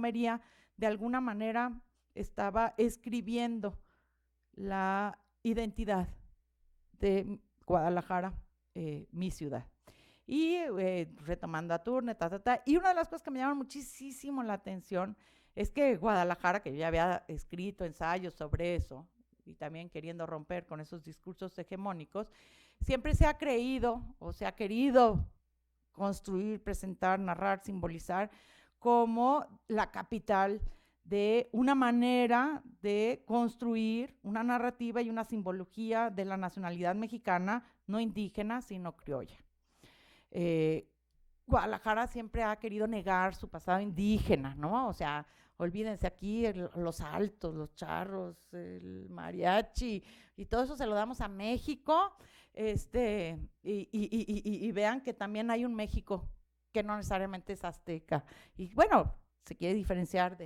romería de alguna manera estaba escribiendo la identidad de Guadalajara, mi ciudad. Y retomando a Turner, y una de las cosas que me llama muchísimo la atención es que Guadalajara, que yo ya había escrito ensayos sobre eso, y también queriendo romper con esos discursos hegemónicos, siempre se ha creído o se ha querido construir, presentar, narrar, simbolizar como la capital de una manera de construir una narrativa y una simbología de la nacionalidad mexicana, no indígena, sino criolla. Eh, Guadalajara siempre ha querido negar su pasado indígena, ¿no? O sea, olvídense aquí los altos, los charros, el mariachi, y todo eso se lo damos a México, y vean que también hay un México que no necesariamente es azteca. Y bueno, se quiere diferenciar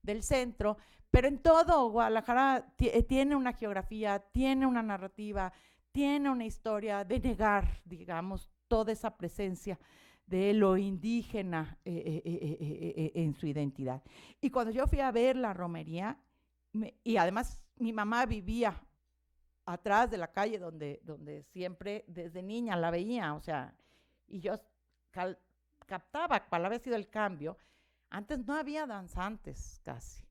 del centro, pero en todo Guadalajara tiene una geografía, tiene una narrativa, tiene una historia de negar, digamos, toda esa presencia de lo indígena en su identidad. Y cuando yo fui a ver la romería, y además mi mamá vivía atrás de la calle donde siempre desde niña la veía, o sea, y yo captaba cuál había sido el cambio. Antes no había danzantes casi.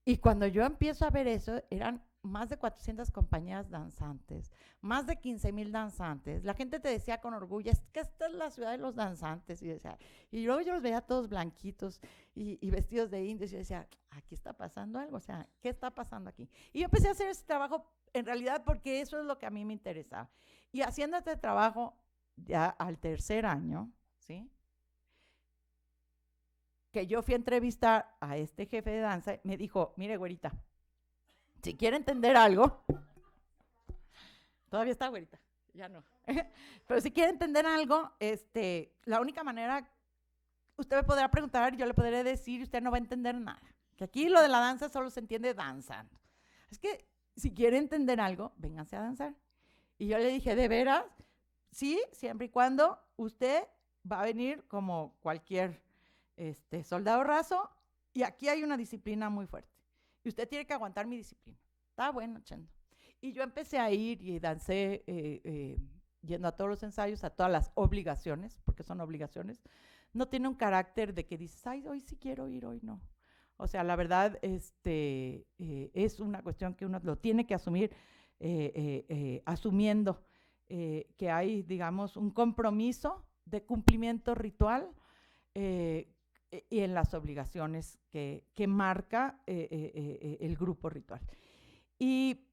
Y cuando yo empiezo a ver eso, eran más de 400 compañías danzantes, más de 15,000 danzantes. La gente te decía con orgullo, es que esta es la ciudad de los danzantes. Y luego yo los veía todos blanquitos y vestidos de indios y yo decía, aquí está pasando algo, o sea, ¿qué está pasando aquí? Y yo empecé a hacer ese trabajo en realidad porque eso es lo que a mí me interesaba. Y haciendo este trabajo ya al tercer año, ¿sí? Que yo fui a entrevistar a este jefe de danza, me dijo, mire, güerita, si quiere entender algo, todavía está güerita, ya no, pero si quiere entender algo, la única manera, usted me podrá preguntar, yo le podré decir, usted no va a entender nada, que aquí lo de la danza solo se entiende danzando. Es que si quiere entender algo, vénganse a danzar. Y yo le dije, ¿de veras? Sí, siempre y cuando usted va a venir como cualquier soldado raso, y aquí hay una disciplina muy fuerte. Y usted tiene que aguantar mi disciplina. Está bueno, Chendo. Y yo empecé a ir y dancé yendo a todos los ensayos, a todas las obligaciones, porque son obligaciones. No tiene un carácter de que dices, ay, hoy sí quiero ir, hoy no. O sea, la verdad, es una cuestión que uno lo tiene que asumir, asumiendo que hay, digamos, un compromiso de cumplimiento ritual y en las obligaciones que marca el grupo ritual. Y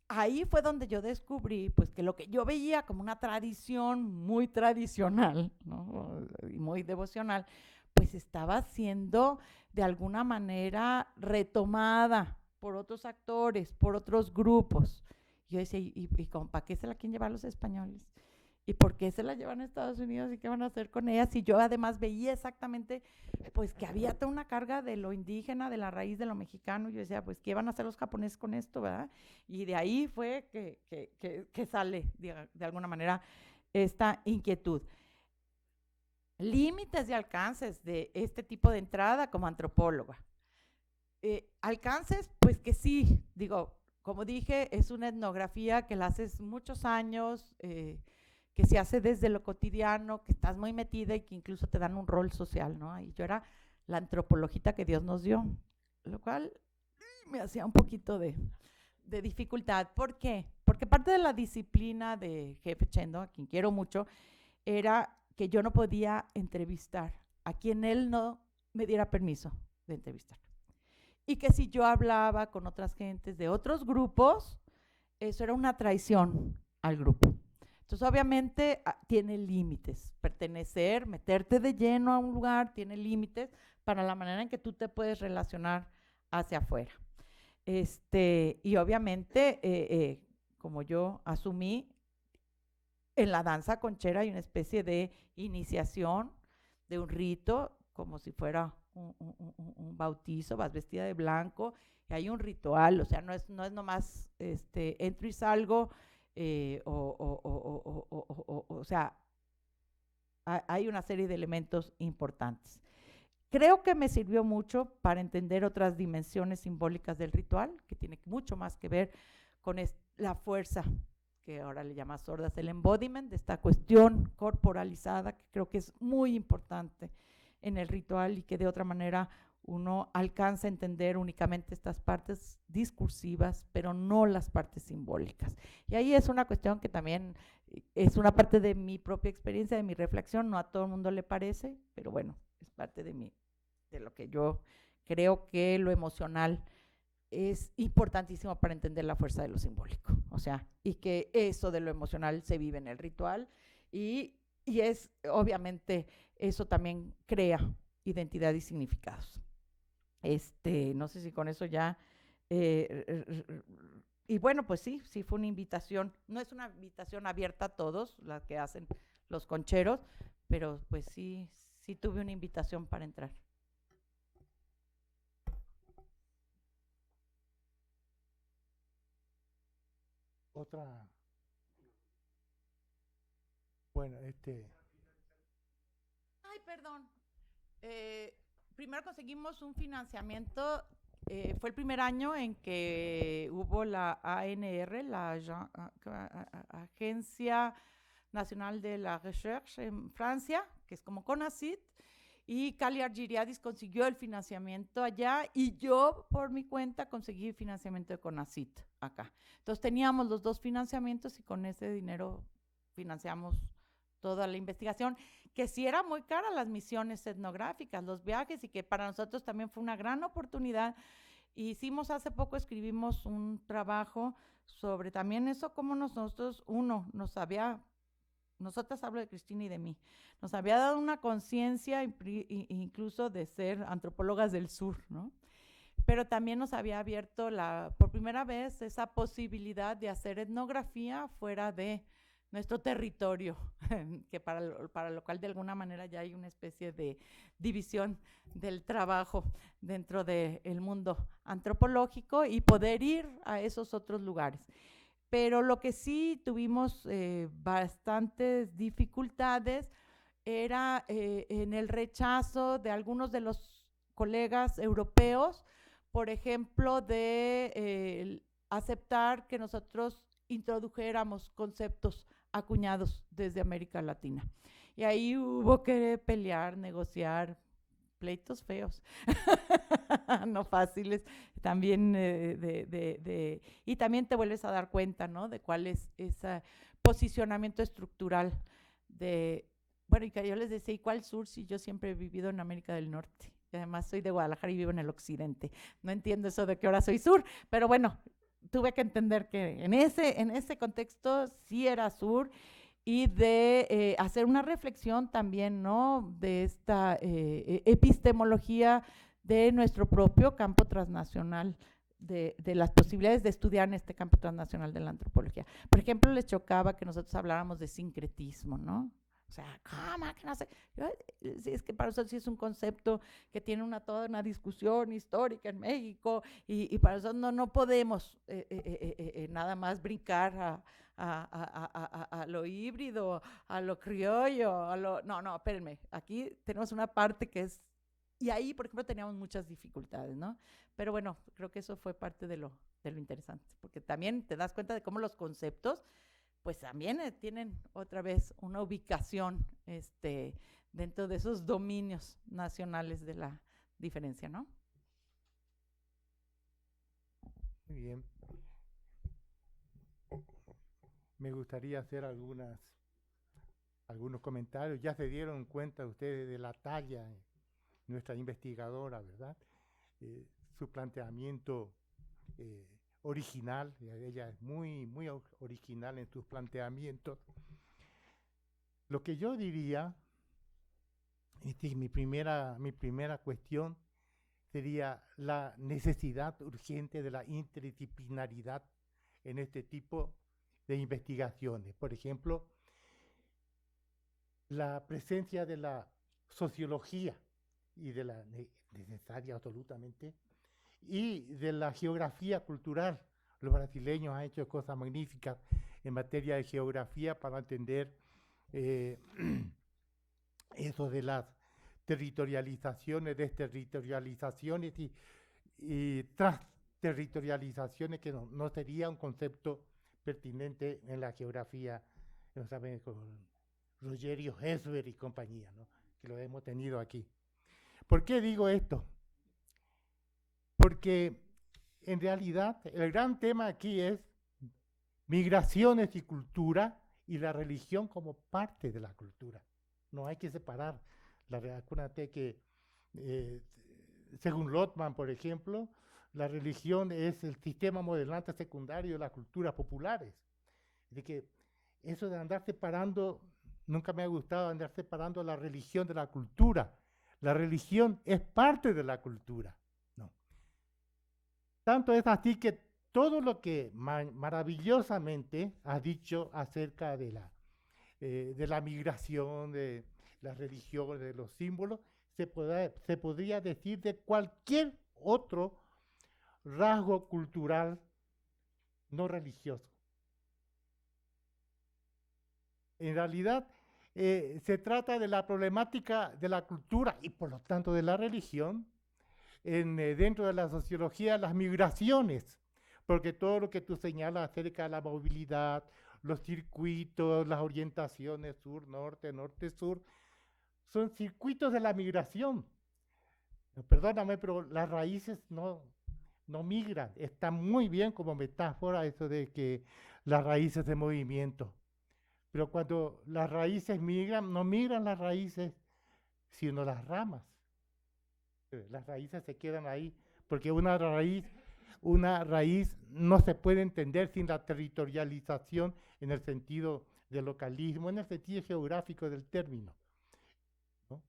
ahí fue donde yo descubrí pues que lo que yo veía como una tradición muy tradicional, ¿no? Y muy devocional, pues estaba siendo de alguna manera retomada por otros actores, por otros grupos. Yo decía, ¿y para qué se la quieren llevar los españoles? ¿Y por qué se la llevan a Estados Unidos y qué van a hacer con ellas? Y yo además veía exactamente pues que había toda una carga de lo indígena, de la raíz de lo mexicano. Yo decía, pues, ¿qué van a hacer los japoneses con esto, verdad? Y de ahí fue que sale, de alguna manera, esta inquietud. Límites y alcances de este tipo de entrada como antropóloga. Alcances, pues que sí, digo, como dije, es una etnografía que la haces muchos años, que se hace desde lo cotidiano, que estás muy metida y que incluso te dan un rol social, ¿no? Y yo era la antropologita que Dios nos dio, lo cual me hacía un poquito de dificultad. ¿Por qué? Porque parte de la disciplina de Jefe Chendo, a quien quiero mucho, era que yo no podía entrevistar a quien él no me diera permiso de entrevistar. Y que si yo hablaba con otras gentes de otros grupos, eso era una traición al grupo. Entonces, obviamente, tiene límites. Pertenecer, meterte de lleno a un lugar, tiene límites para la manera en que tú te puedes relacionar hacia afuera. Y obviamente, como yo asumí, en la danza conchera hay una especie de iniciación, de un rito, como si fuera un bautizo, vas vestida de blanco, y hay un ritual, o sea, no es nomás entro y salgo, o sea, hay una serie de elementos importantes. creo que me sirvió mucho para entender otras dimensiones simbólicas del ritual, que tiene mucho más que ver con la fuerza, que ahora le llama sordas, el embodiment de esta cuestión corporalizada, que creo que es muy importante en el ritual y que de otra manera uno alcanza a entender únicamente estas partes discursivas, pero no las partes simbólicas. Y ahí es una cuestión que también es una parte de mi propia experiencia, de mi reflexión, no a todo el mundo le parece, pero bueno, es parte de lo que yo creo que lo emocional es importantísimo para entender la fuerza de lo simbólico, o sea, y que eso de lo emocional se vive en el ritual y es, obviamente, eso también crea identidad y significados. No sé si con eso ya, y bueno, pues sí, sí fue una invitación, no es una invitación abierta a todos, la que hacen los concheros, pero pues sí, sí tuve una invitación para entrar. Otra, bueno, Ay, perdón. Eh, Primero conseguimos un financiamiento. Fue el primer año en que hubo la ANR, la Agencia Nacional de la Recherche en Francia, que es como CONACYT, y Cali Argiriadis consiguió el financiamiento allá y yo por mi cuenta conseguí financiamiento de CONACYT acá. Entonces teníamos los dos financiamientos y con ese dinero financiamos toda la investigación, que sí era muy cara las misiones etnográficas, los viajes, y que para nosotros también fue una gran oportunidad. Hicimos hace poco, escribimos un trabajo sobre también eso, cómo nosotros, nos había, nosotras hablo de Cristina y de mí, nos había dado una conciencia incluso de ser antropólogas del sur, ¿no? Pero también nos había abierto por primera vez esa posibilidad de hacer etnografía fuera de nuestro territorio, que para lo cual de alguna manera ya hay una especie de división del trabajo dentro del mundo antropológico y poder ir a esos otros lugares. Pero lo que sí tuvimos bastantes dificultades era en el rechazo de algunos de los colegas europeos, por ejemplo, de aceptar que nosotros introdujéramos conceptos acuñados desde América Latina. Y ahí hubo que pelear, negociar, pleitos feos, no fáciles, también y también te vuelves a dar cuenta, ¿no? De cuál es ese posicionamiento estructural de, bueno, y que yo les decía, ¿y cuál sur? Si yo siempre he vivido en América del Norte, y además soy de Guadalajara y vivo en el occidente, no entiendo eso de que ahora soy sur, pero bueno, tuve que entender que en ese contexto sí era sur y de hacer una reflexión también, ¿no? De esta epistemología de nuestro propio campo transnacional, de las posibilidades de estudiar en este campo transnacional de la antropología. Por ejemplo, les chocaba que nosotros habláramos de sincretismo, ¿no? O sea, ¿cómo que no sé? Es que para nosotros sí es un concepto que tiene toda una discusión histórica en México y para nosotros no podemos nada más brincar a lo híbrido, a lo criollo, no, espérenme, aquí tenemos una parte que es, y ahí, por ejemplo, teníamos muchas dificultades, ¿no? Pero bueno, creo que eso fue parte de lo interesante, porque también te das cuenta de cómo los conceptos pues también tienen otra vez una ubicación dentro de esos dominios nacionales de la diferencia, ¿no? muy bien. Me gustaría hacer algunos comentarios. Ya se dieron cuenta ustedes de la talla de nuestra investigadora, ¿verdad? Su planteamiento original, ella es muy, muy original en sus planteamientos. Lo que yo diría, mi primera cuestión sería la necesidad urgente de la interdisciplinaridad en este tipo de investigaciones. Por ejemplo, la presencia de la sociología y de la necesaria absolutamente, y de la geografía cultural. Los brasileños han hecho cosas magníficas en materia de geografía para entender eso de las territorializaciones, desterritorializaciones y transterritorializaciones, que no sería un concepto pertinente en la geografía, no saben, con Rogerio Hesber y compañía, ¿no? Que lo hemos tenido aquí. ¿Por qué digo esto? Porque en realidad el gran tema aquí es migraciones y cultura, y la religión como parte de la cultura. No hay que separar. Acuérdate que, según Lotman, por ejemplo, la religión es el sistema modelante secundario de las culturas populares. De que eso de andar separando, nunca me ha gustado andar separando la religión de la cultura. La religión es parte de la cultura. No. Tanto es así que todo lo que maravillosamente has dicho acerca de la migración, de las religiones, de los símbolos, se podría decir de cualquier otro rasgo cultural no religioso. En realidad, se trata de la problemática de la cultura y por lo tanto de la religión dentro de la sociología, las migraciones, porque todo lo que tú señalas acerca de la movilidad, los circuitos, las orientaciones sur-norte, norte-sur, son circuitos de la migración. Perdóname, pero las raíces no migran. Está muy bien como metáfora eso de que las raíces de movimiento. Pero cuando las raíces migran, no migran las raíces, sino las ramas. Las raíces se quedan ahí, porque una raíz no se puede entender sin la territorialización en el sentido de localismo, en el sentido geográfico del término, ¿no?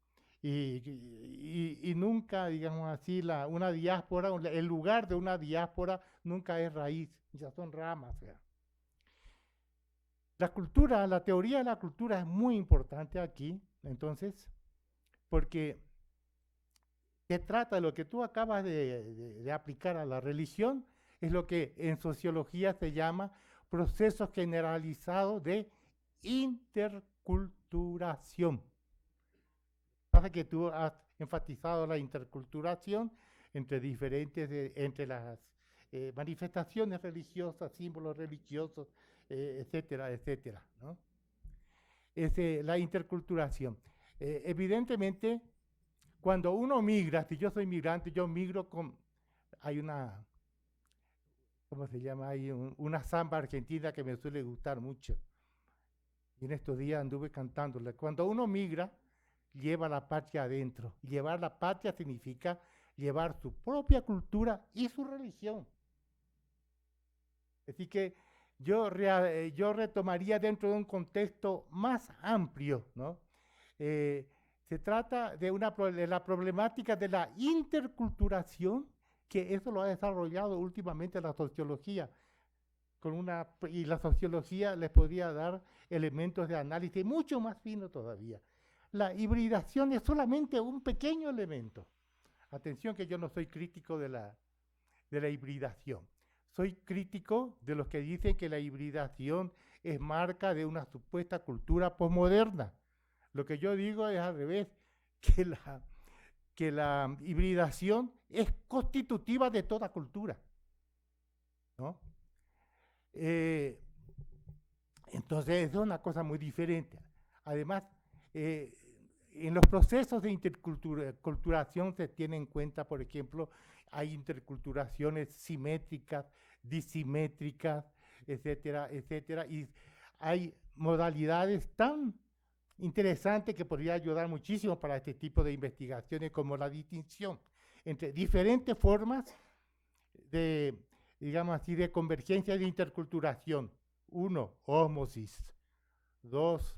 Y nunca, digamos así, una diáspora, el lugar de una diáspora nunca es raíz, ya son ramas. ¿Verdad? La cultura, la teoría de la cultura es muy importante aquí, entonces, porque se trata de lo que tú acabas de aplicar a la religión, es lo que en sociología se llama proceso generalizado de interculturación. Pasa que tú has enfatizado la interculturación entre entre las manifestaciones religiosas, símbolos religiosos, etcétera, etcétera, ¿no? La interculturación. Evidentemente, cuando uno migra, si yo soy migrante, yo migro hay una, ¿cómo se llama? Hay una samba argentina que me suele gustar mucho. Y en estos días anduve cantándola. Cuando uno migra, lleva la patria adentro. Llevar la patria significa llevar su propia cultura y su religión. Así que yo retomaría dentro de un contexto más amplio, ¿no? Se trata de la problemática de la interculturación, que eso lo ha desarrollado últimamente la sociología, y la sociología les podría dar elementos de análisis mucho más finos todavía. La hibridación es solamente un pequeño elemento. Atención que yo no soy crítico de la hibridación. Soy crítico de los que dicen que la hibridación es marca de una supuesta cultura posmoderna. Lo que yo digo es al revés, que la hibridación es constitutiva de toda cultura, ¿no? Entonces es una cosa muy diferente. Además, en los procesos de interculturación se tiene en cuenta, por ejemplo, hay interculturaciones simétricas, disimétricas, etcétera, etcétera, y hay modalidades tan interesantes que podría ayudar muchísimo para este tipo de investigaciones, como la distinción entre diferentes formas de, digamos así, de convergencia y de interculturación. 1, ósmosis. 2,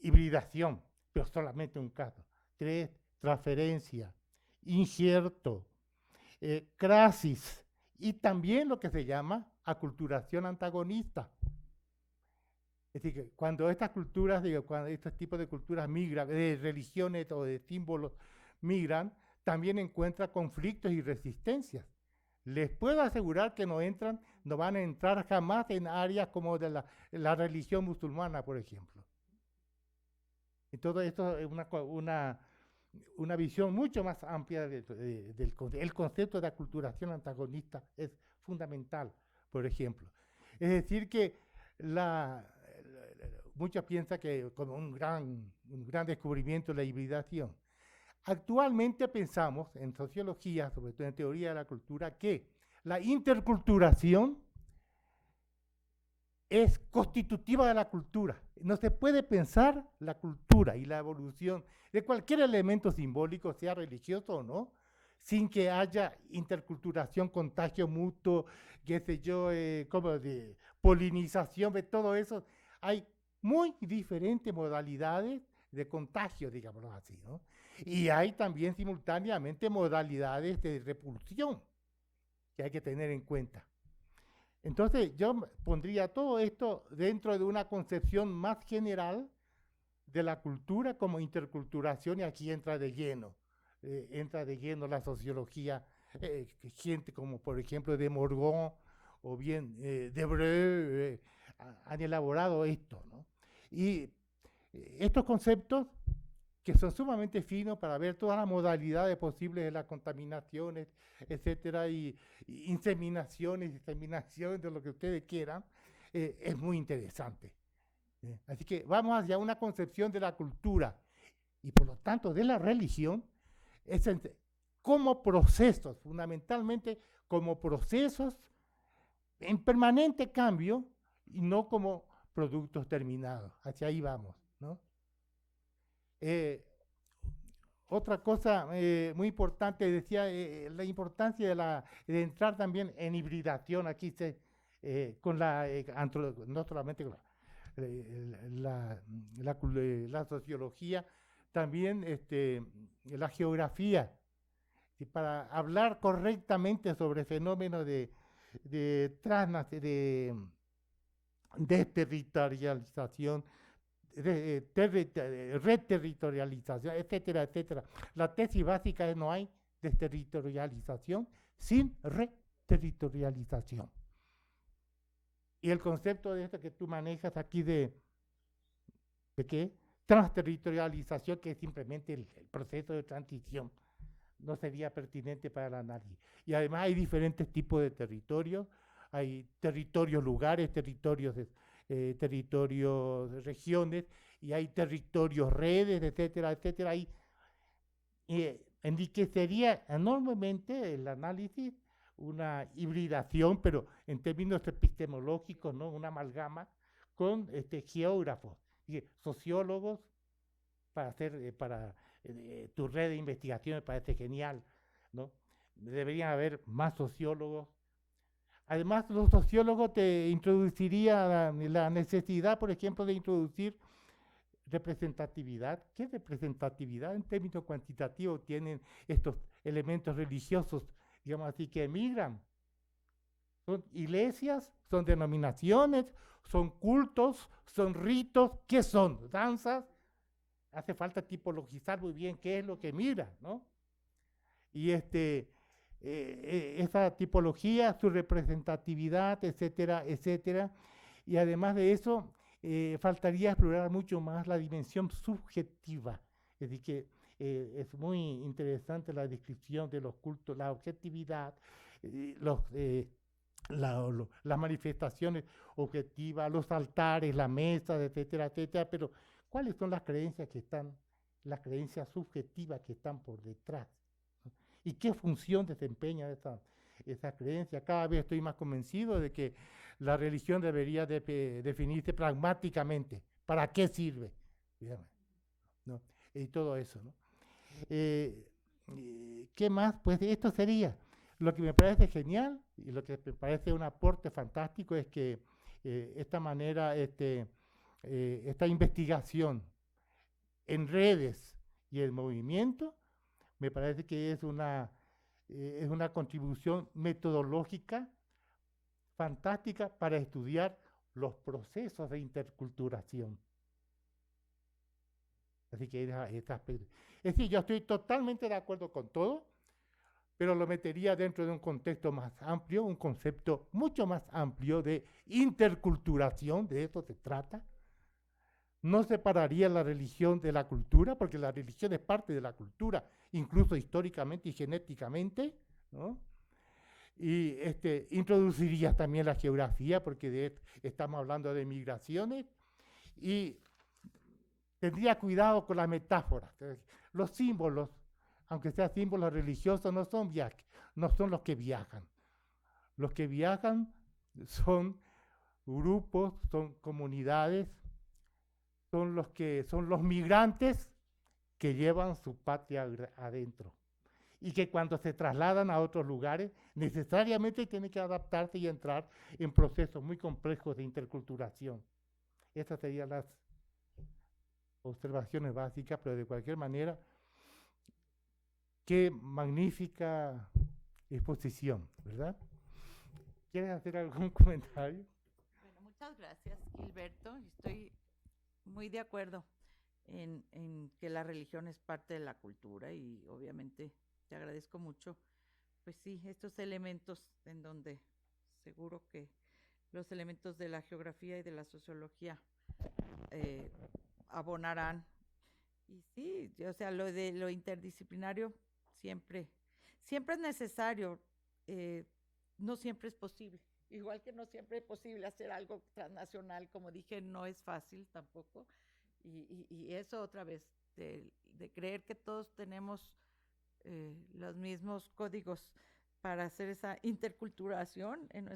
hibridación, pero solamente un caso. 3, transferencia, injerto, crasis, y también lo que se llama aculturación antagonista. Es decir, que cuando estas culturas, cuando estos tipos de culturas migran, de religiones o de símbolos migran, también encuentran conflictos y resistencias. Les puedo asegurar que no van a entrar jamás en áreas como de la religión musulmana, por ejemplo. Y todo esto es una visión mucho más amplia el concepto de aculturación antagonista es fundamental, por ejemplo. Es decir, que muchos piensan que como un gran descubrimiento la hibridación. Actualmente pensamos en sociología, sobre todo en teoría de la cultura, que la interculturación es constitutiva de la cultura. No se puede pensar la cultura y la evolución de cualquier elemento simbólico, sea religioso o no, sin que haya interculturación, contagio mutuo, qué sé yo, como de polinización, de todo eso. Hay muy diferentes modalidades de contagio, digámoslo así, ¿no? Y hay también simultáneamente modalidades de repulsión que hay que tener en cuenta. Entonces yo pondría todo esto dentro de una concepción más general de la cultura como interculturación, y aquí entra de lleno la sociología, gente como por ejemplo de Morgon o bien Debreu han elaborado esto, ¿no? Y estos conceptos que son sumamente finos para ver todas las modalidades posibles de las contaminaciones, etcétera, y inseminaciones, diseminaciones, de lo que ustedes quieran, es muy interesante. Así que vamos hacia una concepción de la cultura y por lo tanto de la religión como procesos, fundamentalmente como procesos en permanente cambio y no como productos terminados. Hacia ahí vamos, ¿no? Otra cosa muy importante, decía, la importancia de entrar también en hibridación, aquí con no solamente con la sociología, también la geografía, y para hablar correctamente sobre fenómenos de desterritorialización, reterritorialización, etcétera, etcétera. La tesis básica es: no hay desterritorialización sin reterritorialización. Y el concepto de esto que tú manejas aquí ¿de qué? Transterritorialización, que es simplemente el proceso de transición, no sería pertinente para el análisis. Y además hay diferentes tipos de territorios. Hay territorios lugares, territorios regiones, y hay territorios redes, etcétera, etcétera. Ahí enriquecería enormemente el análisis una hibridación, pero en términos epistemológicos, ¿no? Una amalgama con geógrafos y sociólogos para hacer tu red de investigación. Me parece genial, ¿no? Deberían haber más sociólogos. Además, los sociólogos te introduciría la necesidad, por ejemplo, de introducir representatividad. ¿Qué representatividad? En términos cuantitativos tienen estos elementos religiosos, digamos así, que emigran. Son iglesias, son denominaciones, son cultos, son ritos. ¿Qué son? Danzas. Hace falta tipologizar muy bien qué es lo que mira, ¿no? Y esa tipología, su representatividad, etcétera, etcétera. Y además de eso, faltaría explorar mucho más la dimensión subjetiva. Es decir, que es muy interesante la descripción de los cultos, la objetividad, las manifestaciones objetivas, los altares, las mesas, etcétera, etcétera. Pero ¿cuáles son las creencias subjetivas que están por detrás? ¿Y qué función desempeña esa creencia? Cada vez estoy más convencido de que la religión debería definirse pragmáticamente. ¿Para qué sirve? ¿No? Y todo eso, ¿no? ¿Qué más? Pues esto sería. Lo que me parece genial y lo que me parece un aporte fantástico es que esta manera, esta investigación en redes y en movimiento, me parece que es una contribución metodológica fantástica para estudiar los procesos de interculturación. Así que es decir, yo estoy totalmente de acuerdo con todo, pero lo metería dentro de un contexto más amplio, un concepto mucho más amplio de interculturación, de eso se trata, no separaría la religión de la cultura, porque la religión es parte de la cultura, incluso históricamente y genéticamente, ¿no? Y introduciría también la geografía, porque estamos hablando de migraciones, y tendría cuidado con la metáfora. Los símbolos, aunque sean símbolos religiosos, no son los que viajan. Los que viajan son grupos, son comunidades, son los migrantes que llevan su patria adentro y que cuando se trasladan a otros lugares necesariamente tienen que adaptarse y entrar en procesos muy complejos de interculturación. Estas serían las observaciones básicas, pero de cualquier manera, qué magnífica exposición, ¿verdad? ¿Quieres hacer algún comentario? Bueno, muchas gracias, Gilberto. Estoy muy de acuerdo en que la religión es parte de la cultura y obviamente te agradezco mucho, pues sí, estos elementos en donde seguro que los elementos de la geografía y de la sociología abonarán. Y sí, o sea, lo de lo interdisciplinario siempre, siempre es necesario, no siempre es posible. Igual que no siempre es posible hacer algo transnacional, como dije, no es fácil tampoco. Y eso otra vez, de creer que todos tenemos los mismos códigos para hacer esa interculturación en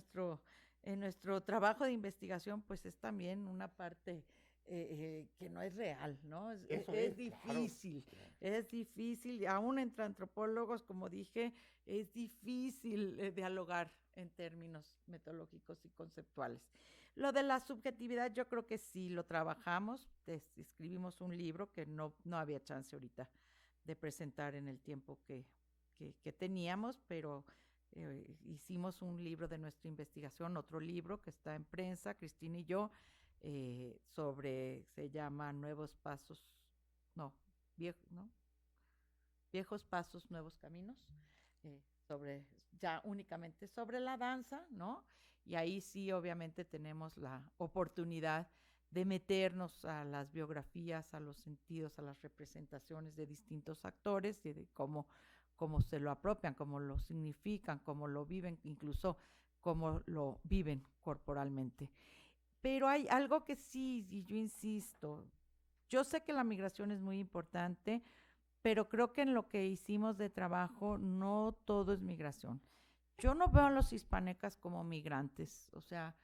nuestro trabajo de investigación, pues es también una parte que no es real, ¿no? Es difícil, claro. Es difícil, aún entre antropólogos, como dije, es difícil dialogar en términos metodológicos y conceptuales. Lo de la subjetividad yo creo que sí lo trabajamos, escribimos un libro que no había chance ahorita de presentar en el tiempo que teníamos, pero hicimos un libro de nuestra investigación, otro libro que está en prensa, Cristina y yo, se llama Nuevos Pasos, no, Viejos Pasos, Nuevos Caminos, ya únicamente sobre la danza, ¿no? Y ahí sí obviamente tenemos la oportunidad de meternos a las biografías, a los sentidos, a las representaciones de distintos actores y de cómo se lo apropian, cómo lo significan, cómo lo viven, incluso cómo lo viven corporalmente. Pero hay algo que sí, y yo insisto, yo sé que la migración es muy importante, pero creo que en lo que hicimos de trabajo no todo es migración. Yo no veo a los hispanecas como migrantes, o sea,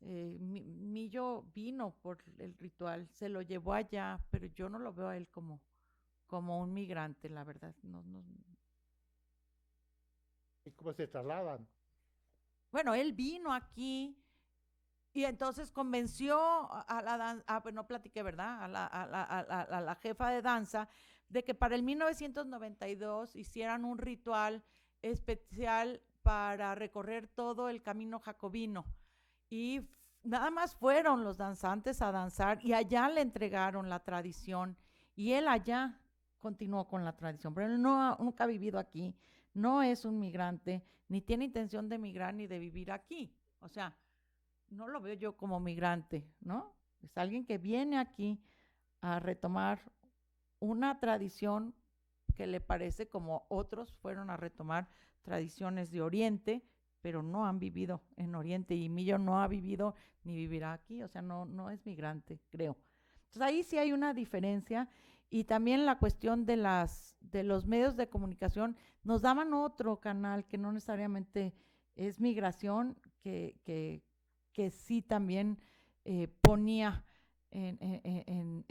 Millo vino por el ritual, se lo llevó allá, pero yo no lo veo a él como un migrante, la verdad. No. ¿Y cómo se trasladan? Bueno, él vino aquí y entonces convenció a la danza, pues no platiqué, ¿verdad? A la jefa de danza de que para el 1992 hicieran un ritual especial para recorrer todo el camino jacobino. Y nada más fueron los danzantes a danzar y allá le entregaron la tradición y él allá continuó con la tradición, pero él nunca ha vivido aquí, no es un migrante, ni tiene intención de migrar ni de vivir aquí, o sea, no lo veo yo como migrante, ¿no? Es alguien que viene aquí a retomar una tradición que le parece como otros fueron a retomar tradiciones de Oriente, pero no han vivido en Oriente y Millo no ha vivido ni vivirá aquí, o sea, no es migrante, creo. Entonces ahí sí hay una diferencia y también la cuestión de los medios de comunicación nos daban otro canal que no necesariamente es migración, que sí también ponía en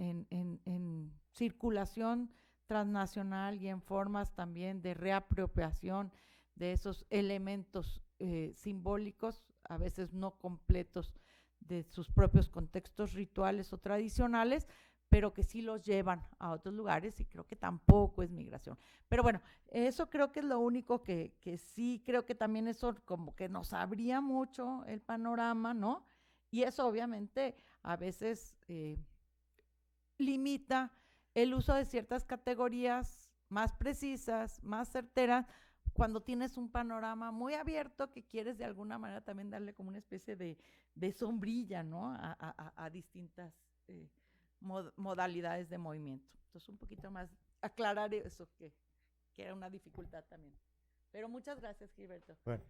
circulación transnacional y en formas también de reapropiación de esos elementos simbólicos, a veces no completos, de sus propios contextos rituales o tradicionales, pero que sí los llevan a otros lugares y creo que tampoco es migración. Pero bueno, eso creo que es lo único que sí, creo que también eso como que nos abría mucho el panorama, ¿no? Y eso obviamente a veces limita el uso de ciertas categorías más precisas, más certeras, cuando tienes un panorama muy abierto que quieres de alguna manera también darle como una especie de sombrilla, ¿no? A distintas modalidades de movimiento. Entonces, un poquito más aclarar eso, que era una dificultad también. Pero muchas gracias, Gilberto. Bueno,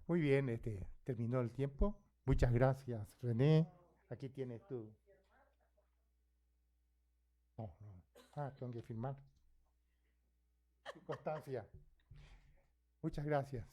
muy bien, terminó el tiempo. Muchas gracias, René. Aquí tienes tú. No, no. Ah, tengo que firmar. Constancia. Muchas gracias.